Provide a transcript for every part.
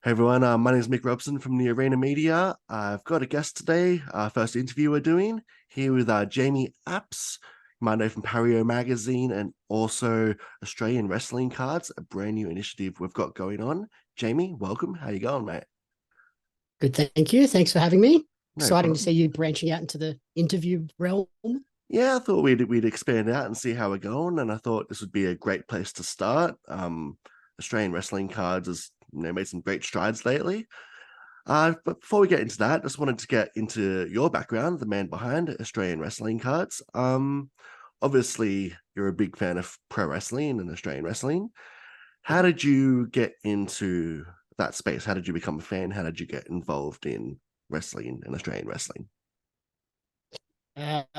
Hey everyone, my name is Mick Robson from the Arena Media. I've got a guest today, first interview we're doing here with Jamie Apps. You might know from Pario Magazine and also Australian Wrestling Cards, a brand new initiative we've got going on. Jamie, welcome. How you going, mate? Good, thank you. Thanks for having me. No Exciting to see problem. you branching out into the interview realm. Yeah, I thought we'd expand out and see how we're going, and I thought this would be a great place to start. Australian Wrestling Cards has made some great strides lately. But before we get into that, just wanted to get into your background, the man behind Australian Wrestling Cards. Obviously, you're a big fan of pro wrestling and Australian wrestling. How did you get into that space? How did you become a fan? How did you get involved in wrestling and Australian wrestling?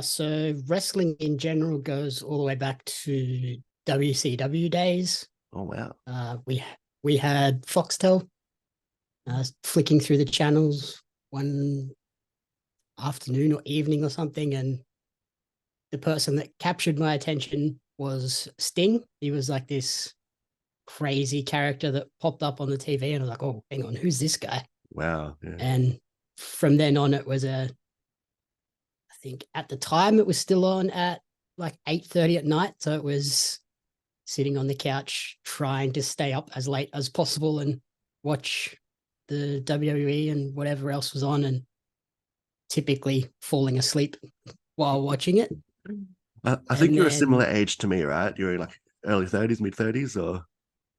So wrestling in general goes all the way back to WCW days. Oh wow! We had Foxtel flicking through the channels one afternoon or evening or something, and the person that captured my attention was Sting. He was like this crazy character that popped up on the TV, and I was like, "Oh, hang on, who's this guy?" Wow! Yeah, And from then on, it was I think at the time it was still on at like 8:30 at night. So it was sitting on the couch trying to stay up as late as possible and watch the WWE and whatever else was on, and typically falling asleep while watching it. I think And you're a similar then, age to me, right? You're in like early 30s, mid 30s, or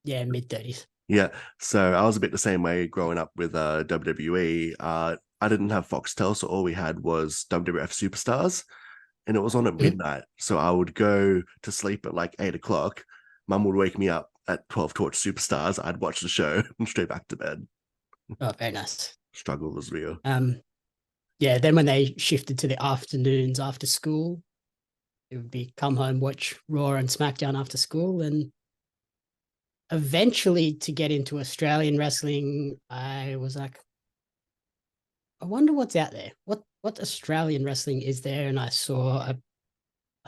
yeah, mid 30s. yeah, so I was a bit the same way growing up with WWE. I didn't have Foxtel, so all we had was WWF Superstars, and it was on at Mhm. midnight. So I would go to sleep at like 8 o'clock. Mum would wake me up at 12 to watch Superstars. I'd watch the show and straight back to bed. Oh, very nice. Struggle was real. Um, yeah, then when they shifted to the afternoons after school, it would be come home, watch Raw and SmackDown after school. And eventually to get into Australian wrestling, I was like, I wonder what's out there. What Australian wrestling is there? And I saw I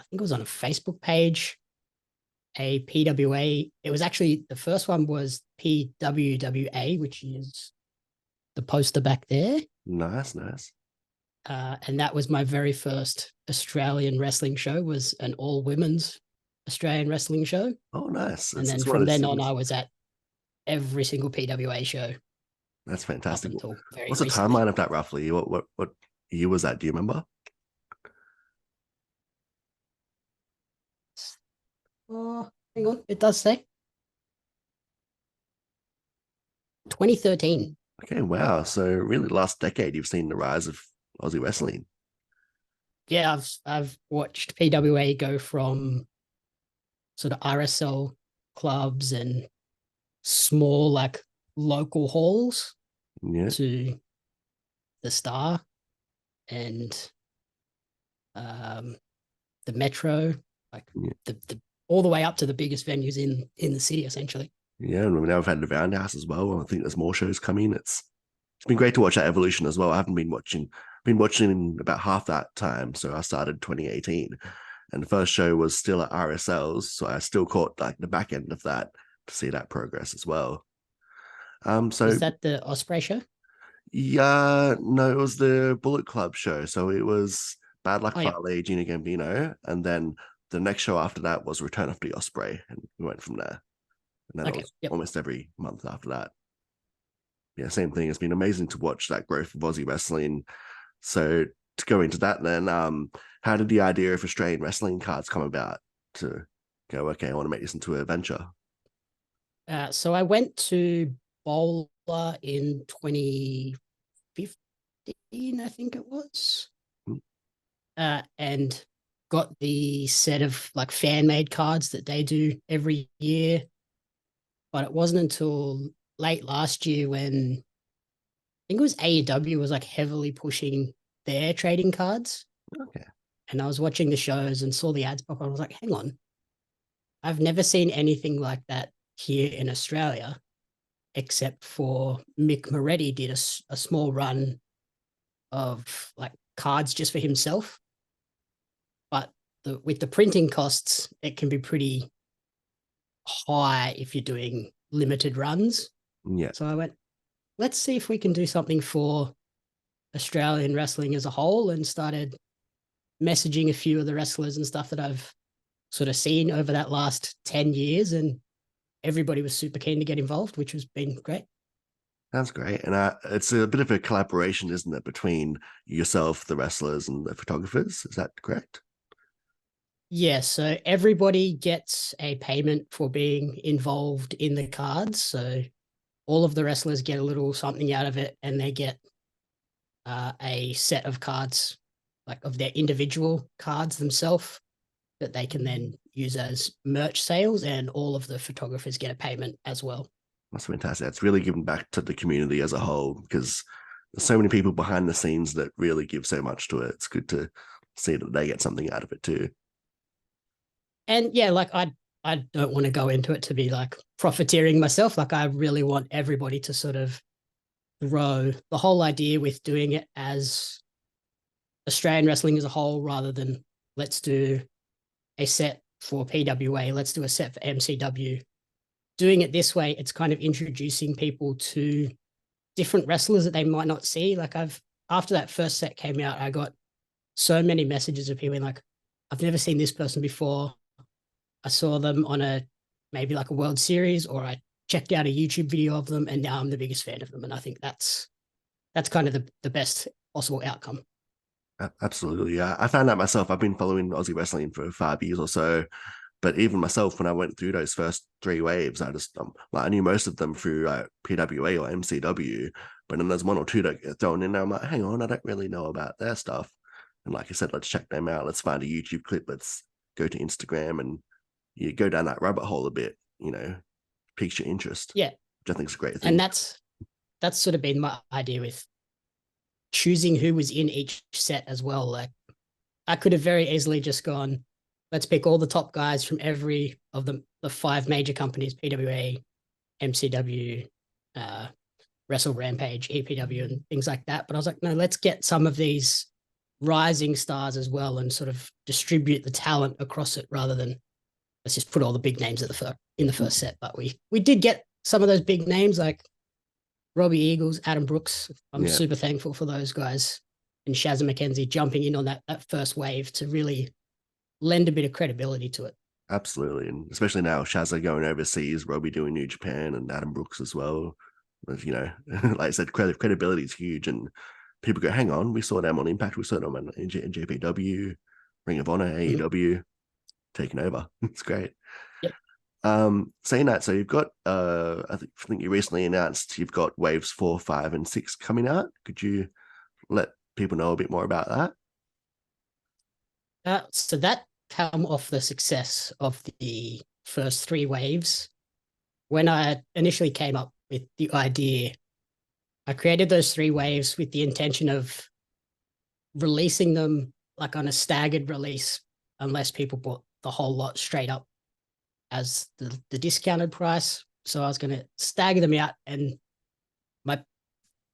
think it was on a Facebook page, a PWA. It was actually the first one was PWWA, which is the poster back there. Nice, nice. And that was my very first Australian wrestling show, was an all women's Australian wrestling show. Oh, nice. And then It's one of from those then on, things. I was at every single PWA show That's up fantastic. until very What's the recently. timeline of that roughly? What year was that? Do you remember? Oh, hang on. It does say 2013. Okay, wow. So really, last decade, you've seen the rise of Aussie wrestling. Yeah, I've watched PWA go from sort of RSL clubs and small like local halls Yeah, to the Star and um, the Metro, like yeah, the all the way up to the biggest venues in the city, essentially. yeah. And now we've had the Roundhouse as well. I think there's more shows coming. It's been great to watch that evolution as well. I haven't been watching in about half that time. So I started 2018, and the first show was still at RSL's, so I still caught like the back end of that to see that progress as well. So Was that the Osprey show? yeah, no, it was the Bullet Club show. So it was Bad Luck Oh yeah. Fale, Gina Gambino, and then the next show after that was Return of the Osprey, and we went from there. And then it Okay. was Yep. almost every month after that. Yeah, same thing. It's been amazing to watch that growth of Aussie wrestling. So to go into that, then, how did the idea of Australian wrestling cards come about? To go, okay, I want to make this into a venture. So I went to Bowler in 2015, I think it was, Hmm, and got the set of like fan made cards that they do every year. But it wasn't until late last year when I think it was AEW was like heavily pushing their trading cards. Okay, And I was watching the shows and saw the ads pop up. I was like, hang on, I've never seen anything like that here in Australia, except for Mick Moretti did a small run of like cards just for himself. But with the printing costs, it can be pretty high if you're doing limited runs. yeah, So I went, let's see if we can do something for Australian wrestling as a whole, and started messaging a few of the wrestlers and stuff that I've sort of seen over that last 10 years. And everybody was super keen to get involved, which has been great. Sounds great. And it's a bit of a collaboration, isn't it, between yourself, the wrestlers, and the photographers? Is that correct? Yeah, so everybody gets a payment for being involved in the cards. So all of the wrestlers get a little something out of it, and they get a set of cards, like of their individual cards themselves, that they can then use as merch sales, and all of the photographers get a payment as well. That's fantastic. It's really giving back to the community as a whole because there's so many people behind the scenes that really give so much to it. It's good to see that they get something out of it too. And yeah, like I don't want to go into it to be like profiteering myself. Like I really want everybody to sort of grow. The whole idea with doing it as Australian wrestling as a whole, rather than let's do a set for PWA, let's do a set for MCW. Doing it this way, it's kind of introducing people to different wrestlers that they might not see. Like after that first set came out, I got so many messages of people being like, I've never seen this person before. I saw them on maybe like a World Series, or I checked out a YouTube video of them, and now I'm the biggest fan of them. And I think that's kind of the best possible outcome. Absolutely. Yeah. I found out myself. I've been following Aussie wrestling for 5 years or so. But even myself, when I went through those first three waves, I just like I knew most of them through PWA or MCW, but then there's one or two that get thrown in there. I'm like, hang on, I don't really know about their stuff. And like I said, let's check them out. Let's find a YouTube clip. Let's go to Instagram, and you go down that rabbit hole a bit. Piques your interest, Yeah, which I think is a great thing. and that's sort of been my idea with choosing who was in each set as well. Like I could have very easily just gone, let's pick all the top guys from every of the five major companies: PWA, MCW, Wrestle Rampage, EPW, and things like that. But I was like, no, let's get some of these rising stars as well, and sort of distribute the talent across it, rather than let's just put all the big names in the first set. But we did get some of those big names like Robbie Eagles, Adam Brooks. I'm super thankful for those guys, and Shazza McKenzie jumping in on that first wave to really lend a bit of credibility to it. Absolutely. And especially now, Shazza going overseas, Robbie doing New Japan, and Adam Brooks as well. Like I said, credibility is huge. And people go, hang on, we saw them on Impact, we saw them in JPW, Ring of Honor, AEW, taking over. It's great. Yep. Saying that, so you've got, I think you recently announced you've got waves 4, 5, and 6 coming out. Could you let people know a bit more about that? So that come off the success of the first three waves. When I initially came up with the idea, I created those three waves with the intention of releasing them like on a staggered release, unless people bought the whole lot straight up as the discounted price. So I was going to stagger them out, and my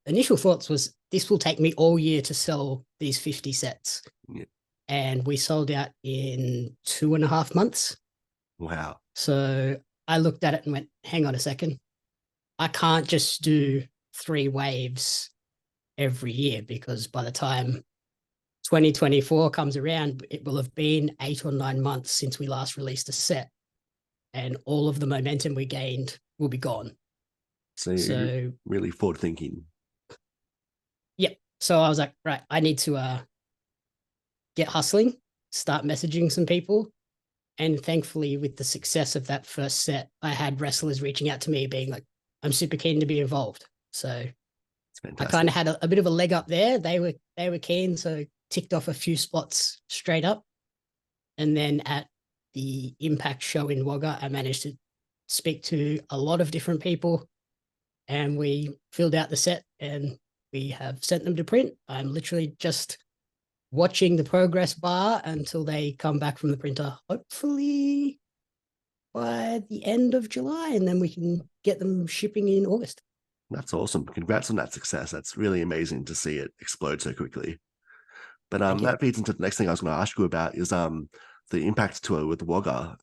initial thoughts was this will take me all year to sell these 50 sets. Yeah. And we sold out in 2.5 months. Wow. So I looked at it and went, hang on a second. I can't just do 3 waves every year, because by the time 2024 comes around, it will have been 8 or 9 months since we last released a set, and all of the momentum we gained will be gone. So really forward thinking. Yep. So I was like, right, I need to get hustling, start messaging some people. And thankfully, with the success of that first set, I had wrestlers reaching out to me being like, I'm super keen to be involved. So I kind of had a bit of a leg up there. They were keen, so ticked off a few spots straight up. And then at the Impact show in Wagga, I managed to speak to a lot of different people, and we filled out the set, and we have sent them to print. I'm literally just watching the progress bar until they come back from the printer, hopefully by the end of July, and then we can get them shipping in August. That's awesome. Congrats on that success. That's really amazing to see it explode so quickly. But that feeds into the next thing I was going to ask you about is the Impact tour with Wagga.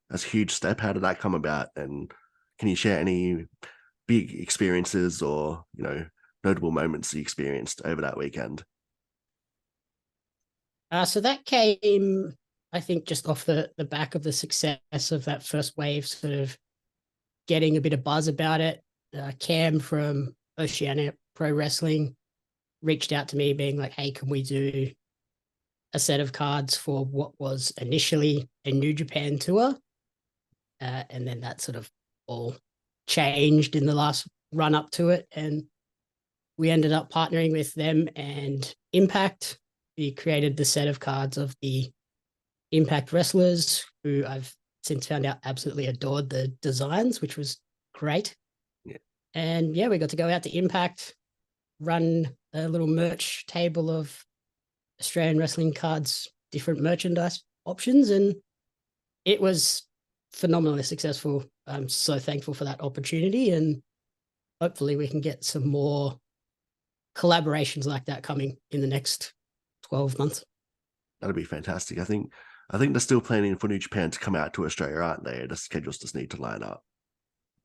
That's a huge step. How did that come about? And can you share any big experiences or, notable moments you experienced over that weekend? So that came, I think, just off the back of the success of that first wave, sort of getting a bit of buzz about it. Cam from Oceania Pro Wrestling reached out to me being like, hey, can we do a set of cards for what was initially a New Japan tour? And then that sort of all changed in the last run up to it. And we ended up partnering with them and Impact. We created the set of cards of the Impact wrestlers, who I've since found out absolutely adored the designs, which was great. Yeah. And yeah, we got to go out to Impact, run a little merch table of Australian wrestling cards, different merchandise options, and it was phenomenally successful. I'm so thankful for that opportunity, and hopefully we can get some more collaborations like that coming in the next 12 months. That'd be fantastic. I think they're still planning for New Japan to come out to Australia, aren't they? The schedules just need to line up.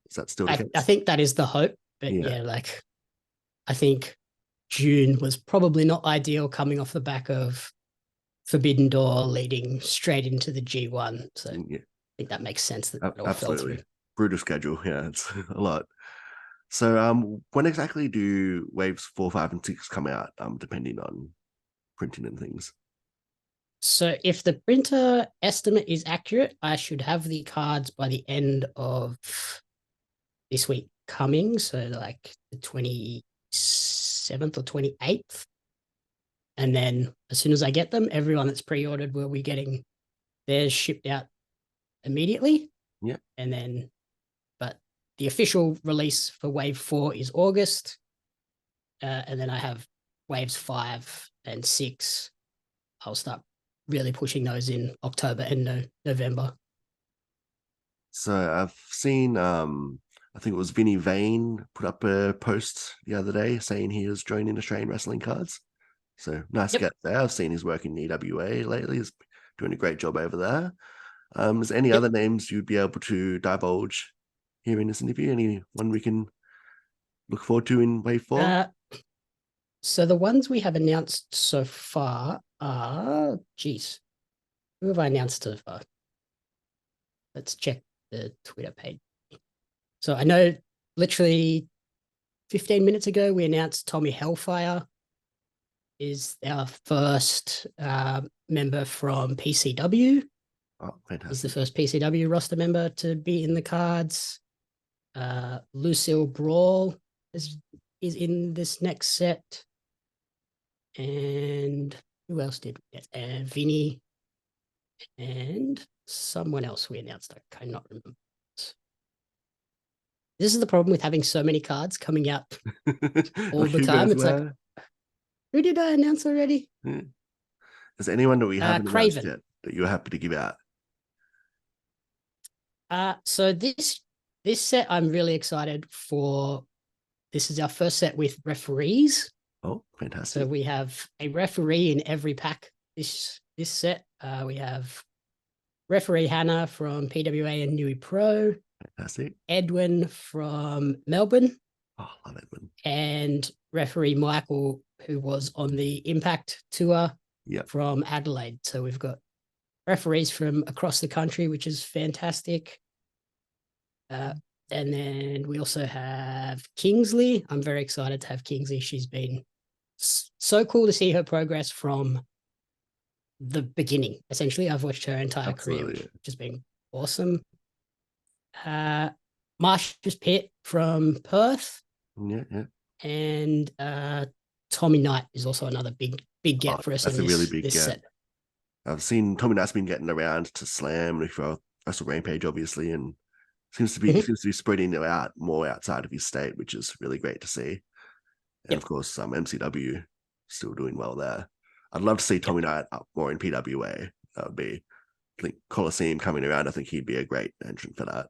Is that still the I case? think that is the hope, but Yeah, yeah, like I think June was probably not ideal coming off the back of Forbidden Door leading straight into the G1. So I yeah, think that makes sense that it all fell through. absolutely. Brutal schedule. Yeah, it's a lot. So, when exactly do waves 4, 5, and 6 come out? Depending on printing and things. So if the printer estimate is accurate, I should have the cards by the end of this week coming. So like the 27th or 28th. And then as soon as I get them, everyone that's pre-ordered will be getting theirs shipped out immediately. Yeah. And then, but the official release for wave 4 is August. And then I have waves 5 and 6. I'll start really pushing those in October and November. So I've seen, I think it was Vinny Vane put up a post the other day saying he was joining Australian Wrestling Cards. So nice to Yep. get there. I've seen his work in EWA lately. He's doing a great job over there. Is there any Yep. other names you'd be able to divulge here in this interview? Anyone we can look forward to in Wave 4? So the ones we have announced so far are, geez, who have I announced so far? Let's check the Twitter page. So I know literally 15 minutes ago, we announced Tommy Hellfire is our first member from PCW. Oh, He's the fantastic. first PCW roster member to be in the cards. Lucille Brawl is in this next set. And who else did we get? Vinny and someone else we announced. I cannot remember. This is the problem with having so many cards coming out all Like the who time. goes It's like, where? who did I announce already? Yeah. Is there anyone that we haven't announced Craven. yet that you're happy to give out? So this set I'm really excited for. This is our first set with referees. Oh, So fantastic. we have a referee in every pack this set. We have referee Hannah from PWA and Nui Pro, Fantastic. Edwin from Melbourne, Oh, love Edwin. and referee Michael, who was on the Impact tour Yep. from Adelaide. So we've got referees from across the country, which is fantastic. And then we also have Kingsley. I'm very excited to have Kingsley. She's been so cool to see her progress from the beginning. Essentially, I've watched her entire career, Absolutely. which has been awesome. Marsh's Pit from Perth, Yeah, yeah. and Tommy Knight is also another big Oh, get for us that's in a really this big this get. set. I've seen Tommy Knight's been getting around to Slam and for Wrestle Rampage, obviously, and seems to be Mhm. spreading it out more outside of his state, which is really great to see. And Yep, of course, MCW still doing well there. I'd love to see yep. Tommy Knight up more in PWA. That would be, I think, Coliseum coming around. I think he'd be a great entrant for that.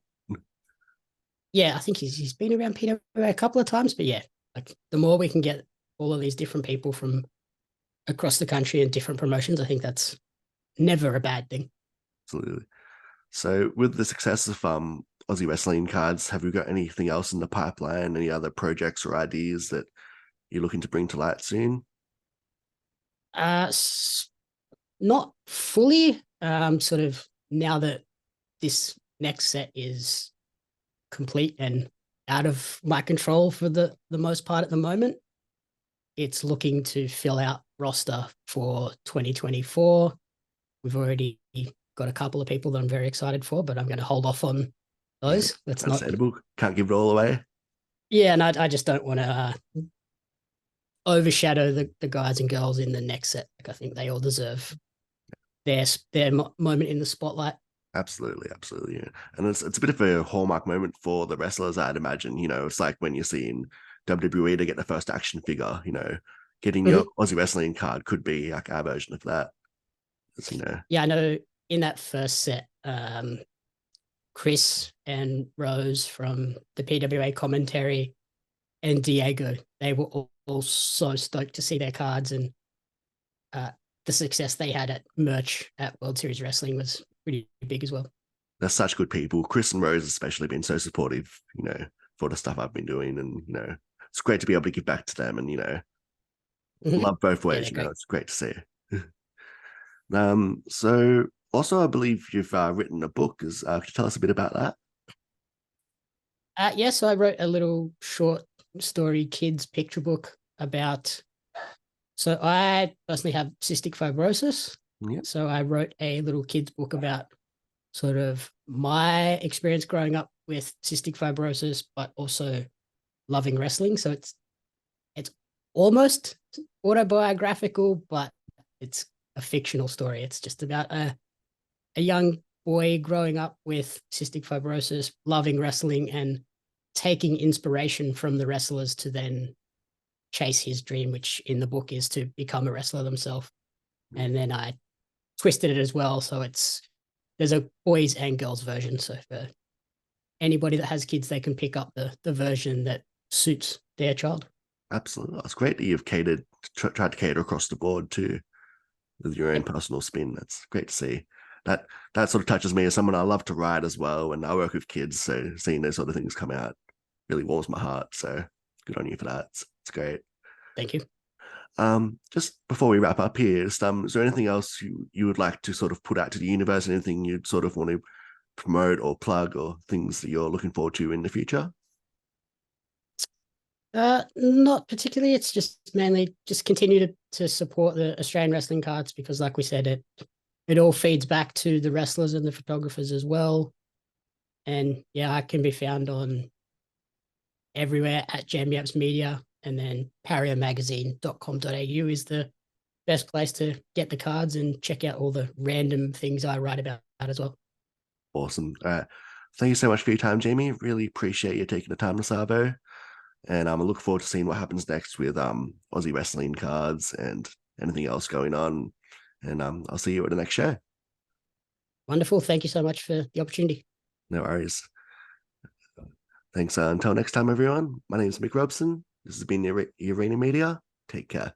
Yeah, I think he's been around PWA a couple of times, but yeah, like the more we can get all of these different people from across the country and different promotions, I think that's never a bad thing. Absolutely. So, with the success of Aussie wrestling cards. Have you got anything else in the pipeline? Any other projects or ideas that you're looking to bring to light soon? Uh, Not fully. Sort of now that this next set is complete and out of my control for the most part at the moment, it's looking to fill out roster for 2024. We've already got a couple of people that I'm very excited for, but I'm going to hold off on Yeah, those. Let's not. understandable. Can't give it all away. Yeah, and I just don't want to overshadow the guys and girls in the next set. Like I think they all deserve their moment in the spotlight. Absolutely, absolutely. Yeah. And it's a bit of a hallmark moment for the wrestlers, I'd imagine. It's like when you're seeing WWE to get the first action figure, getting your Mhm. Aussie wrestling card could be like our version of that. It's. Yeah, I know in that first set, Chris and Rose from the PWA commentary and Diego, they were all so stoked to see their cards, and uh, the success they had at merch at World Series Wrestling was pretty big as well. They're such good people. Chris and Rose especially been so supportive, for the stuff I've been doing. And, it's great to be able to give back to them and, Mhm. love both Yeah, ways, they're great. it's great to see. So also I believe you've written a book. Could you tell us a bit about that? Yeah, so I wrote a little short story kids picture book about. So I personally have cystic fibrosis. Yeah, So I wrote a little kids book about sort of my experience growing up with cystic fibrosis, but also loving wrestling. So it's almost autobiographical, but it's a fictional story. It's just about a young boy growing up with cystic fibrosis, loving wrestling, and taking inspiration from the wrestlers to then chase his dream, which in the book is to become a wrestler themselves. And then I twisted it as well. So there's a boys and girls version. So for anybody that has kids, they can pick up the version that suits their child. absolutely. It's great that you've tried to cater across the board too, with your own Yep. personal spin. That's great to see. That sort of touches me as someone I love to write as well, and I work with kids, so seeing those sort of things come out really warms my heart. So good on you for that. It's great. Thank you. Just before we wrap up here, is there anything else you would like to sort of put out to the universe? Anything you'd sort of want to promote or plug, or things that you're looking forward to in the future? Not particularly. It's just mainly just continue to support the Australian wrestling cards because, like we said, it all feeds back to the wrestlers and the photographers as well. And yeah, I can be found on everywhere at JamBiaps Media, and then parriamagazine.com.au is the best place to get the cards and check out all the random things I write about as well. Awesome. Thank you so much for your time, Jamie. Really appreciate you taking the time to Savo. And I look forward to seeing what happens next with Aussie wrestling cards and anything else going on. And I'll see you at the next show. Wonderful. Thank you so much for the opportunity. No worries. Thanks. Until next time, everyone. My name is Mick Robson. This has been your Arena Media. Take care.